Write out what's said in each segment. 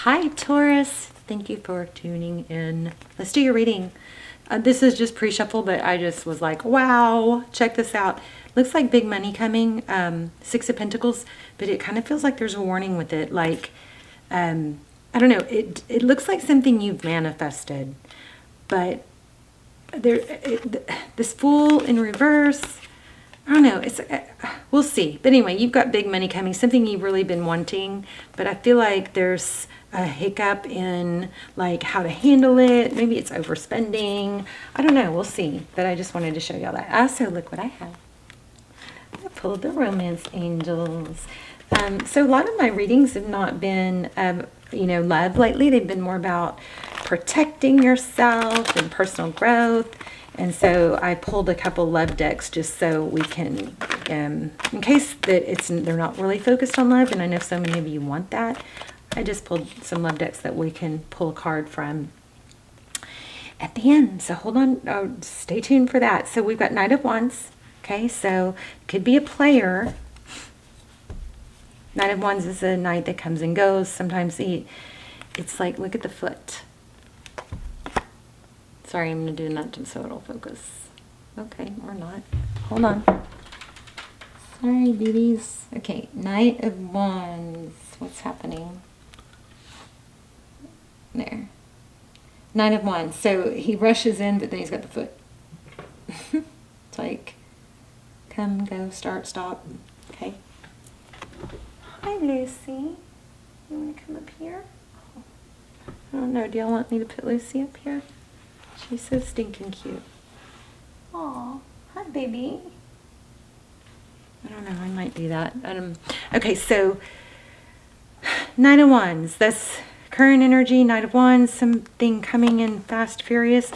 Hi, Taurus. Thank you for tuning in. Let's do your reading. This is just pre-shuffle, but I just was like, wow, check this out. Looks like big money coming, Six of Pentacles, but it kind of feels like there's a warning with it. Like, I don't know, it looks like something you've manifested, but this Fool in reverse, I don't know. We'll see. But anyway, you've got big money coming, something you've really been wanting. But I feel like there's a hiccup in like how to handle it. Maybe it's overspending. I don't know. We'll see. But I just wanted to show y'all that. Also, look what I have. I pulled the Romance Angels. So a lot of my readings have not been, love lately. They've been more about protecting yourself and personal growth. And so I pulled a couple love decks just so we can, in case that they're not really focused on love, and I know so many of you want that, I just pulled some love decks that we can pull a card from at the end. So hold on, stay tuned for that. So we've got Knight of Wands. Okay, so could be a player. Knight of Wands is a knight that comes and goes. Sometimes it's like, look at the foot. Sorry, I'm going to do that just so it'll focus. Okay, or not. Hold on. Sorry, babies. Okay, Knight of Wands. What's happening? There. Knight of Wands. So he rushes in, but then he's got the foot. It's like, come, go, start, stop. Okay. Hi, Lucy. You want to come up here? I don't know. Do y'all want me to put Lucy up here? She's so stinking cute. Aw, hi, baby. I don't know. I might do that. Okay, so Knight of Wands. That's current energy. Knight of Wands. Something coming in fast, furious.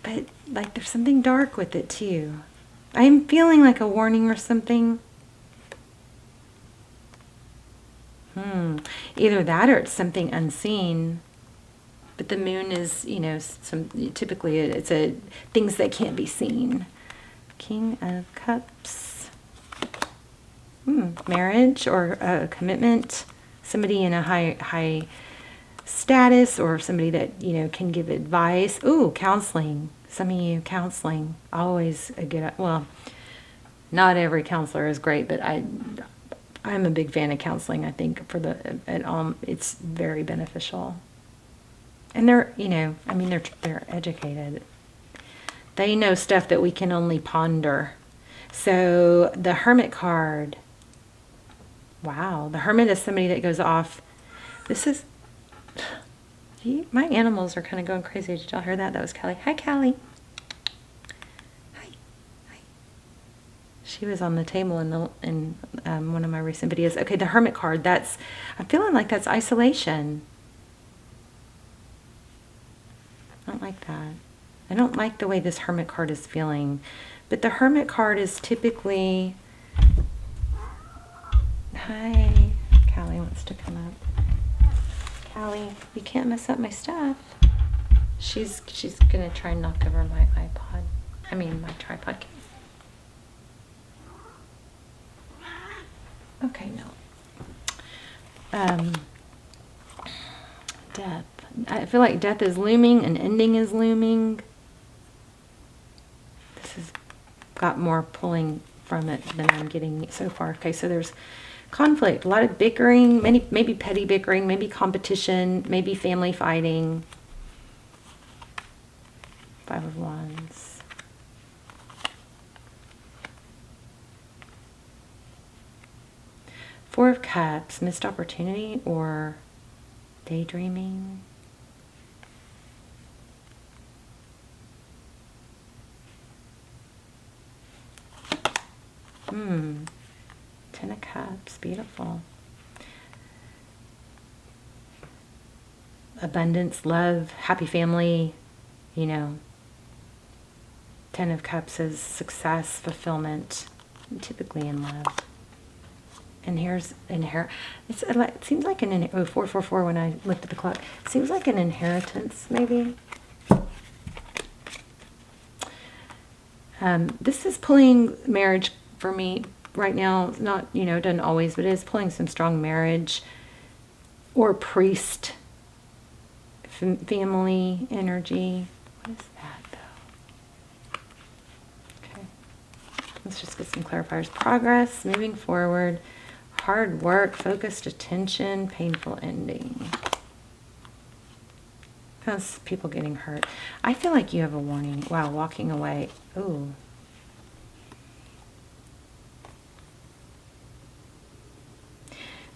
But like there's something dark with it too. I'm feeling like a warning or something. Either that or it's something unseen. But the moon is, typically it's things that can't be seen. King of Cups. Marriage or a commitment. Somebody in a high status, or somebody that, can give advice. Ooh, counseling. Some of you, counseling. Always a good, well, not every counselor is great, but I'm a big fan of counseling. I think it's very beneficial. And they're educated. They know stuff that we can only ponder. So the Hermit card. Wow, the Hermit is somebody that goes off. This is, my animals are kind of going crazy. Did y'all hear that? That was Callie. Hi, Callie. Hi. Hi. She was on the table in one of my recent videos. Okay, the Hermit card. I'm feeling like that's isolation. I don't like that. I don't like the way this Hermit card is feeling. But the Hermit card is typically... Hi. Callie wants to come up. Callie, you can't mess up my stuff. She's going to try and knock over my iPod. I mean, my tripod case. Okay, no. Death. I feel like death is looming, an ending is looming. This has got more pulling from it than I'm getting so far. Okay, so there's conflict, a lot of bickering, maybe petty bickering, maybe competition, maybe family fighting. Five of Wands. Four of Cups, missed opportunity or daydreaming. Ten of Cups, beautiful. Abundance, love, happy family, Ten of Cups is success, fulfillment, typically in love. And here's it seems like 444 when I looked at the clock. It seems like an inheritance, maybe. This is pulling marriage for me right now. Not, doesn't always, but it is pulling some strong marriage or priest family energy. What is that though? Okay, let's just get some clarifiers. Progress, moving forward, hard work, focused attention, painful ending. That's people getting hurt. I feel like you have a warning. Wow, walking away. Ooh.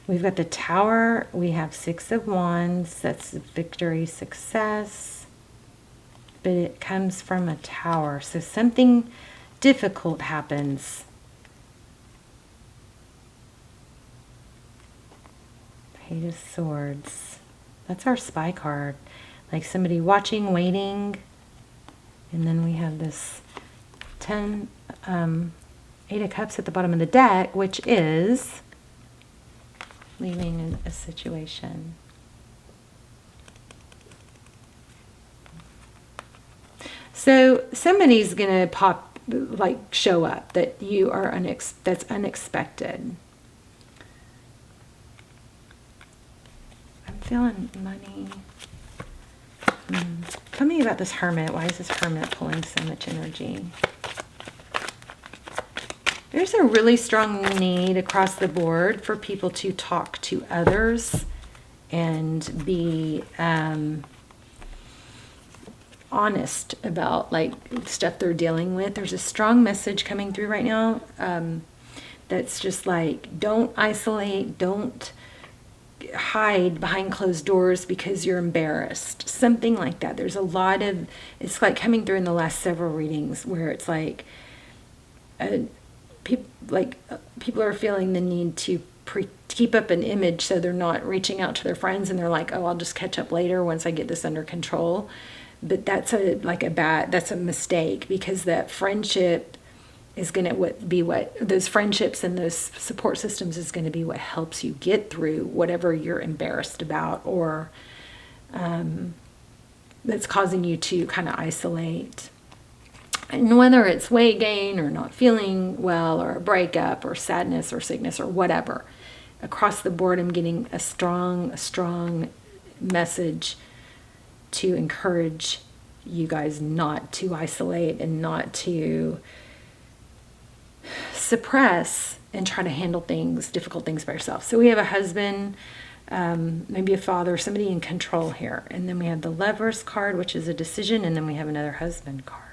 We've got the Tower. We have Six of Wands. That's victory, success. But it comes from a Tower. So something difficult happens. Page of Swords. That's our spy card. Like somebody watching, waiting. And then we have this 10, 8 of Cups at the bottom of the deck, which is leaving in a situation. So somebody's gonna pop, like show up that you are that's unexpected. I'm feeling money. Tell me about this Hermit. Why is this Hermit pulling so much energy? There's a really strong need across the board for people to talk to others and be honest about like stuff they're dealing with. There's a strong message coming through right now that's just like, don't isolate, don't hide behind closed doors because you're embarrassed. Something like that. There's a lot of, it's like coming through in the last several readings where it's like, people are feeling the need to keep up an image so they're not reaching out to their friends and they're like, oh, I'll just catch up later once I get this under control. But that's that's a mistake, because that friendship is going to be what those friendships and those support systems is going to be what helps you get through whatever you're embarrassed about, or that's causing you to kind of isolate. And whether it's weight gain or not feeling well or a breakup or sadness or sickness or whatever, across the board I'm getting a strong message to encourage you guys not to isolate and not to suppress and try to handle difficult things by yourself. So we have a husband, maybe a father, somebody in control here. And then we have the Lovers card, which is a decision, and then we have another husband card.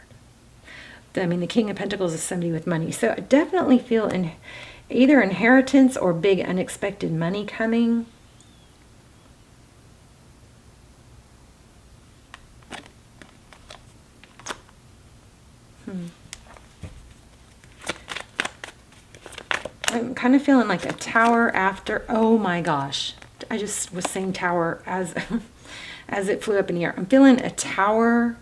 I mean, the King of Pentacles is somebody with money. So I definitely feel either inheritance or big unexpected money coming. I'm kind of feeling like a Tower after. Oh my gosh. I just was saying Tower as it flew up in the air. I'm feeling a Tower,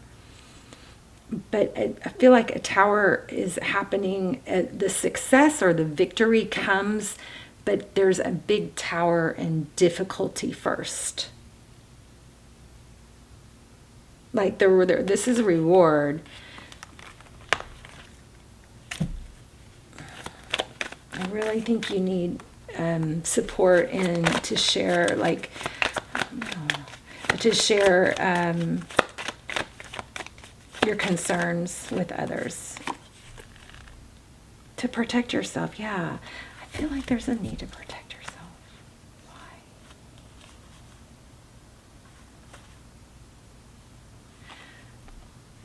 but I feel like a Tower is happening. The success or the victory comes, but there's a big Tower and difficulty first. Like this is a reward. I really think you need support and to share, your concerns with others. To protect yourself, yeah. I feel like there's a need to protect yourself. Why?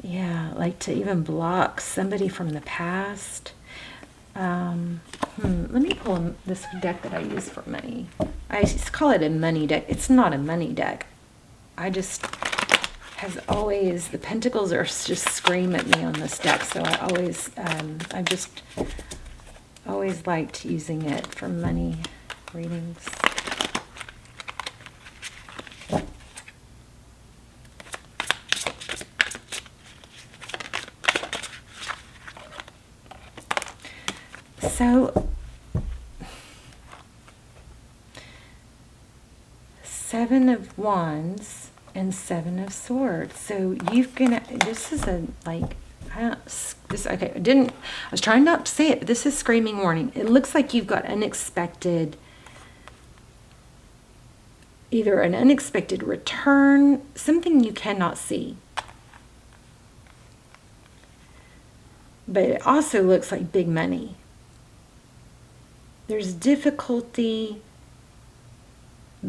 Yeah, like to even block somebody from the past. Let me pull this deck that I use for money. I just call it a money deck. It's not a money deck. The pentacles are just scream at me on this deck. So I've just always liked using it for money readings. So, Seven of Wands and Seven of Swords. So this is I was trying not to say it, but this is screaming warning. It looks like you've got unexpected either an unexpected return, something you cannot see. But it also looks like big money. There's difficulty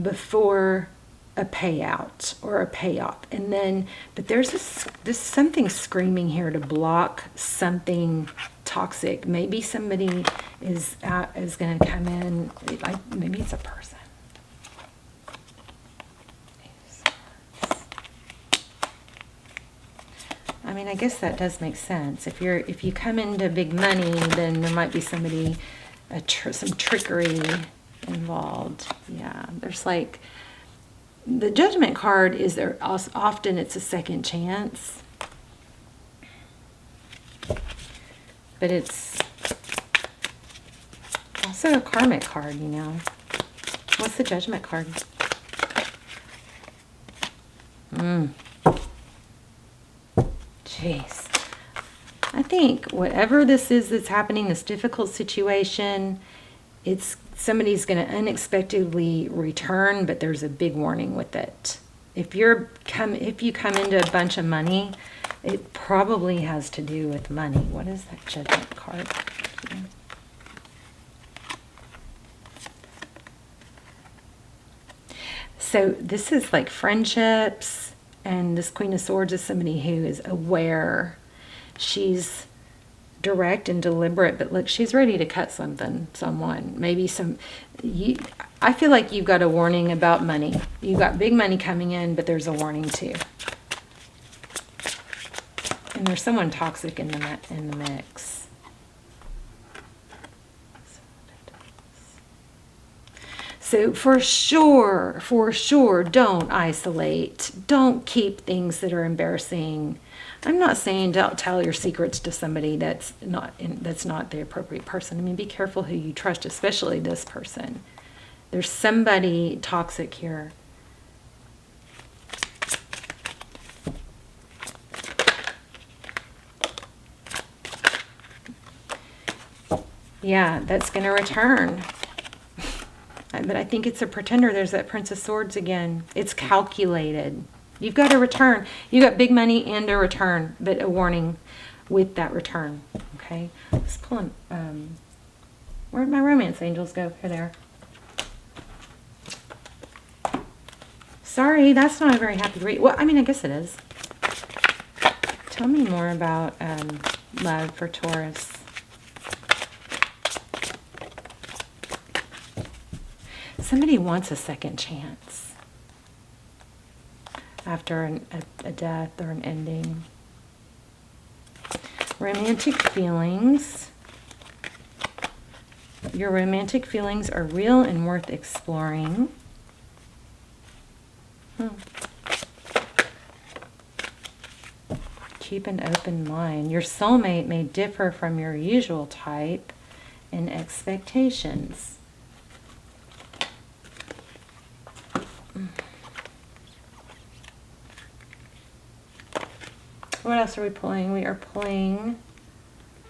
before a payout or a payoff. And then, but there's something screaming here to block something toxic. Maybe somebody is going to come in, like maybe it's a person. I mean, I guess that does make sense. If you come into big money, then there might be somebody, some trickery involved. Yeah, there's like the Judgment card is there. Often it's a second chance, but it's also a karmic card. You know, what's the Judgment card? Jeez. I think whatever this is that's happening, this difficult situation, it's somebody's going to unexpectedly return, but there's a big warning with it. If you come into a bunch of money, it probably has to do with money. What is that Judgment card? So this is like friendships. And this Queen of Swords is somebody who is aware. She's direct and deliberate, but look, she's ready to cut someone. Maybe I feel like you've got a warning about money. You've got big money coming in, but there's a warning too. And there's someone toxic in the mix. So for sure, don't isolate. Don't keep things that are embarrassing. I'm not saying don't tell your secrets to somebody that's not the appropriate person. I mean, be careful who you trust, especially this person. There's somebody toxic here. Yeah, that's going to return. But I think it's a pretender. There's that Prince of Swords again. It's calculated. You've got a return. You got big money and a return, but a warning with that return. Okay, let's pull them. Where'd my romance angels go? Here they are. Sorry, that's not a very happy read. Well, I mean, I guess it is. Tell me more about love for Taurus. Somebody wants a second chance after a death or an ending. Romantic feelings. Your romantic feelings are real and worth exploring. Keep an open mind. Your soulmate may differ from your usual type in expectations. What else are we pulling? We are pulling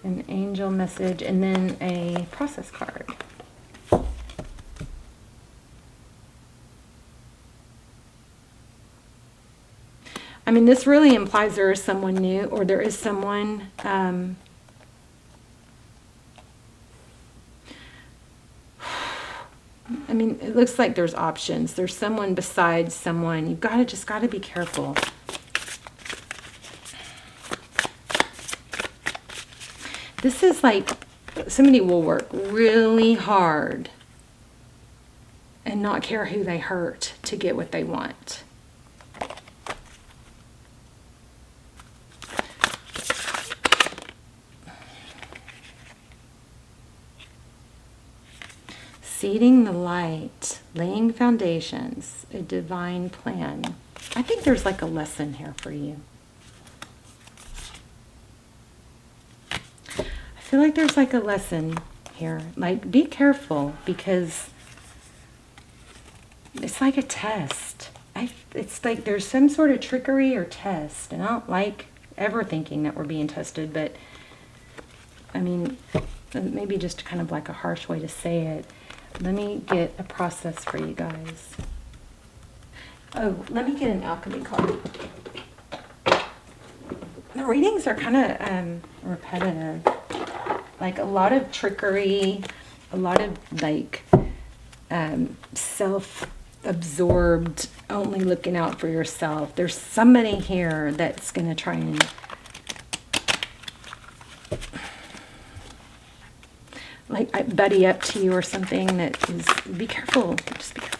an angel message and then a process card. I mean, this really implies there is someone new, or there is someone I mean, it looks like there's options. There's someone besides someone. You've just got to be careful. This is like somebody will work really hard and not care who they hurt to get what they want. Seeding the light, laying foundations, a divine plan. I think there's like a lesson here for you. I feel like there's like a lesson here. Like, be careful, because it's like a test. It's like there's some sort of trickery or test. And I don't like ever thinking that we're being tested, but I mean, maybe just kind of like a harsh way to say it. Let me get a process for you guys. Oh, let me get an alchemy card. The readings are kind of repetitive. Like a lot of trickery, a lot of like self-absorbed, only looking out for yourself. There's somebody here that's going to try and like buddy up to you or something that is, be careful, just be careful.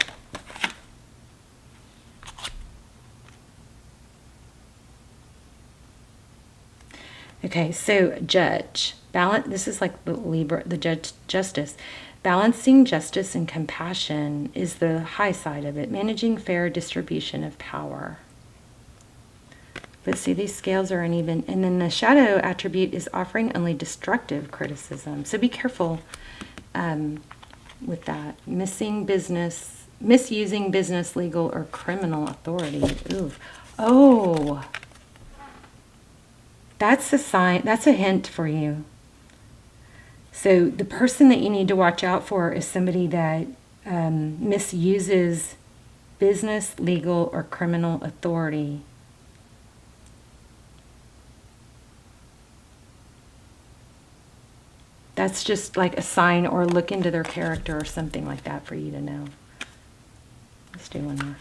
Okay, so judge, balance, this is like the Libra, the judge, justice. Balancing justice and compassion is the high side of it. Managing fair distribution of power. But see, these scales are uneven. And then the shadow attribute is offering only destructive criticism. So be careful with that. Misusing business, legal, or criminal authority. Ooh. Oh. That's a sign, that's a hint for you. So the person that you need to watch out for is somebody that misuses business, legal, or criminal authority. That's just like a sign, or look into their character or something like that for you to know. Let's do one more.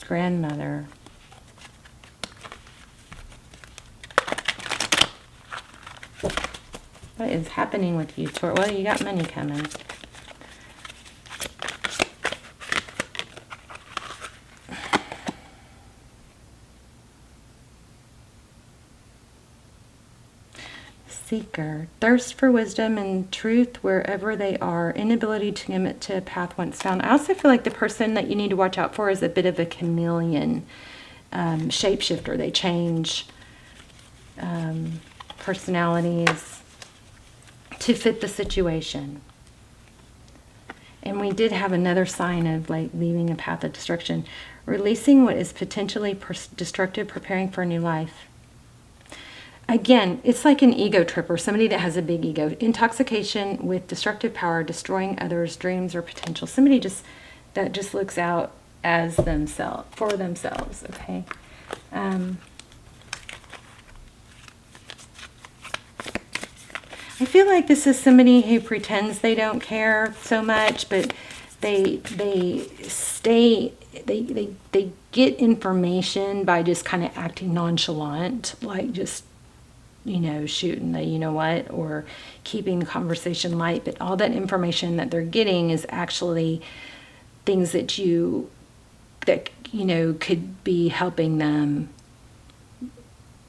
Grandmother. What is happening with you, Taurus? Well, you got money coming. Seeker. Thirst for wisdom and truth wherever they are. Inability to commit to a path once found. I also feel like the person that you need to watch out for is a bit of a chameleon, shapeshifter. They change personalities to fit the situation. And we did have another sign of like leaving a path of destruction. Releasing what is potentially destructive, preparing for a new life. Again, it's like an ego tripper, somebody that has a big ego. Intoxication with destructive power, destroying others' dreams or potential. Somebody that just looks out as themselves, for themselves, okay? I feel like this is somebody who pretends they don't care so much, but they get information by just kind of acting nonchalant, like just, you know, shooting the you know what, or keeping the conversation light. But all that information that they're getting is actually things that you know could be helping them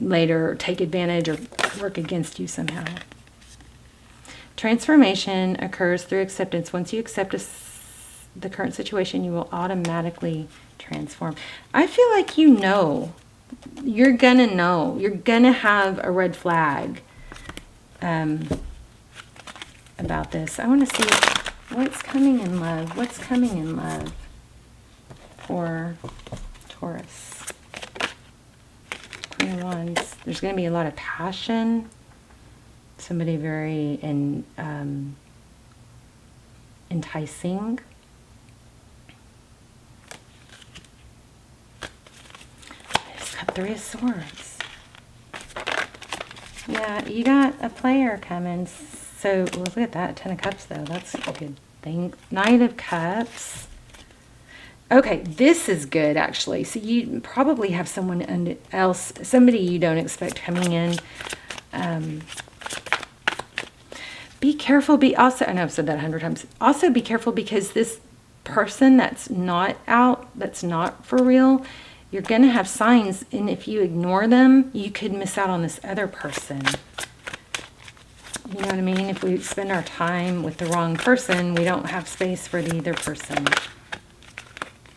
later take advantage or work against you somehow. Transformation occurs through acceptance. Once you accept the current situation, you will automatically transform. I feel like you know. You're gonna know. You're gonna have a red flag about this. I want to see what's coming in love. What's coming in love for Taurus? Queen of Wands. There's going to be a lot of passion. Somebody very enticing. Three of Swords. Yeah, you got a player coming. So look at that. 10 of Cups, though. That's a good thing. Knight of Cups. Okay, this is good, actually. So you probably have someone else, somebody you don't expect coming in. Be careful. I know I've said that 100 times. Also be careful, because this person that's not out, that's not for real, you're going to have signs, and if you ignore them, you could miss out on this other person. You know what I mean? If we spend our time with the wrong person, we don't have space for the other person.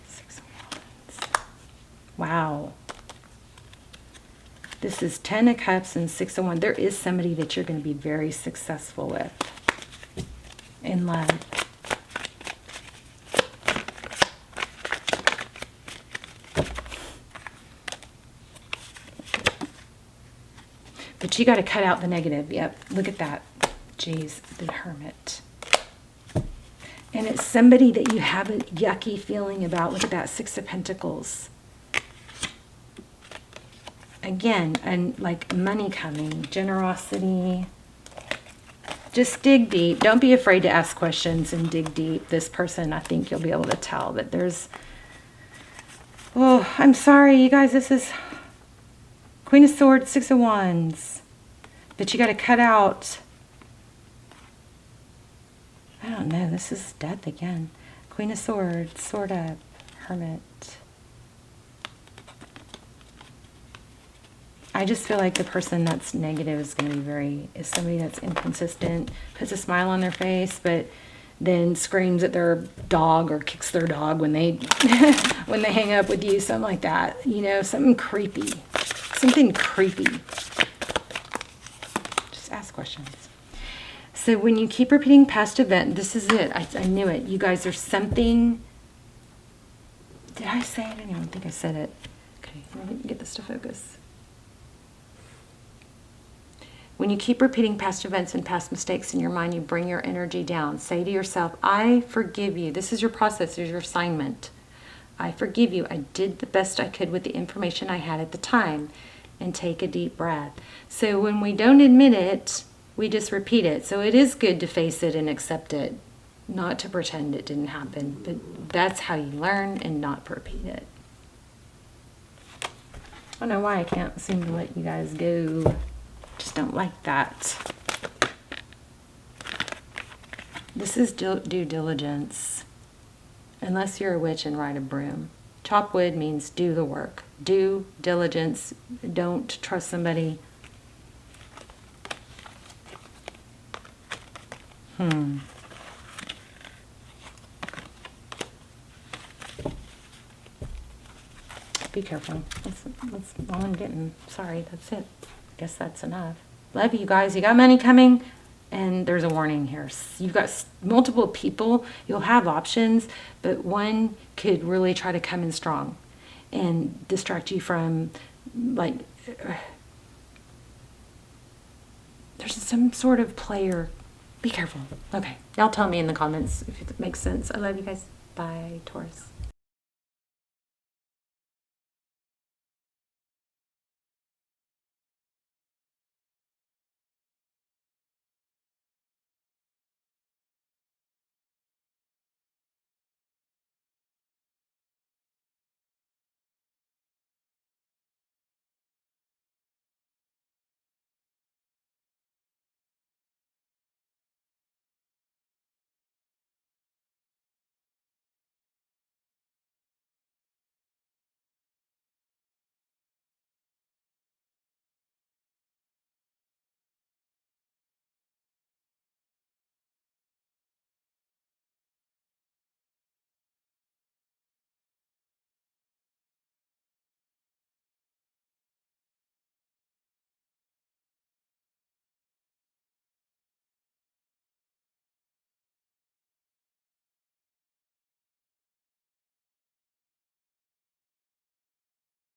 6 of Wands. Wow. This is 10 of Cups and 6 of Wands. There is somebody that you're going to be very successful with in love. But you got to cut out the negative. Yep, look at that. Geez, the Hermit. And it's somebody that you have a yucky feeling about. Look at that, Six of Pentacles. Again, and like money coming, generosity. Just dig deep. Don't be afraid to ask questions and dig deep. This person, I think you'll be able to tell that there's... Oh, I'm sorry, you guys. This is Queen of Swords, Six of Wands. But you got to cut out... I don't know. This is Death again. Queen of Swords, Sword Up, Hermit. I just feel like the person that's negative is going to be is somebody that's inconsistent, puts a smile on their face, but then screams at their dog or kicks their dog when they when they hang up with you, something like that. You know, something creepy. Something creepy. Just ask questions. So when you keep repeating past event, this is it. I knew it. You guys, there's something. Did I say it? I don't even think I said it. Okay, let me get this to focus. When you keep repeating past events and past mistakes in your mind, you bring your energy down. Say to yourself, I forgive you. This is your process. This is your assignment. I forgive you. I did the best I could with the information I had at the time. And take a deep breath. So when we don't admit it, we just repeat it. So it is good to face it and accept it. Not to pretend it didn't happen. But that's how you learn and not repeat it. I don't know why I can't seem to let you guys go. Just don't like that. This is due diligence. Unless you're a witch and ride a broom. Chop wood means do the work. Due diligence. Don't trust somebody. Be careful. That's all I'm getting. Sorry, that's it. Guess that's enough. Love you guys. You got money coming, and there's a warning here. You've got multiple people. You'll have options, but one could really try to come in strong and distract you from, like, there's some sort of player. Be careful. Okay. Y'all tell me in the comments if it makes sense. I love you guys. Bye, Taurus.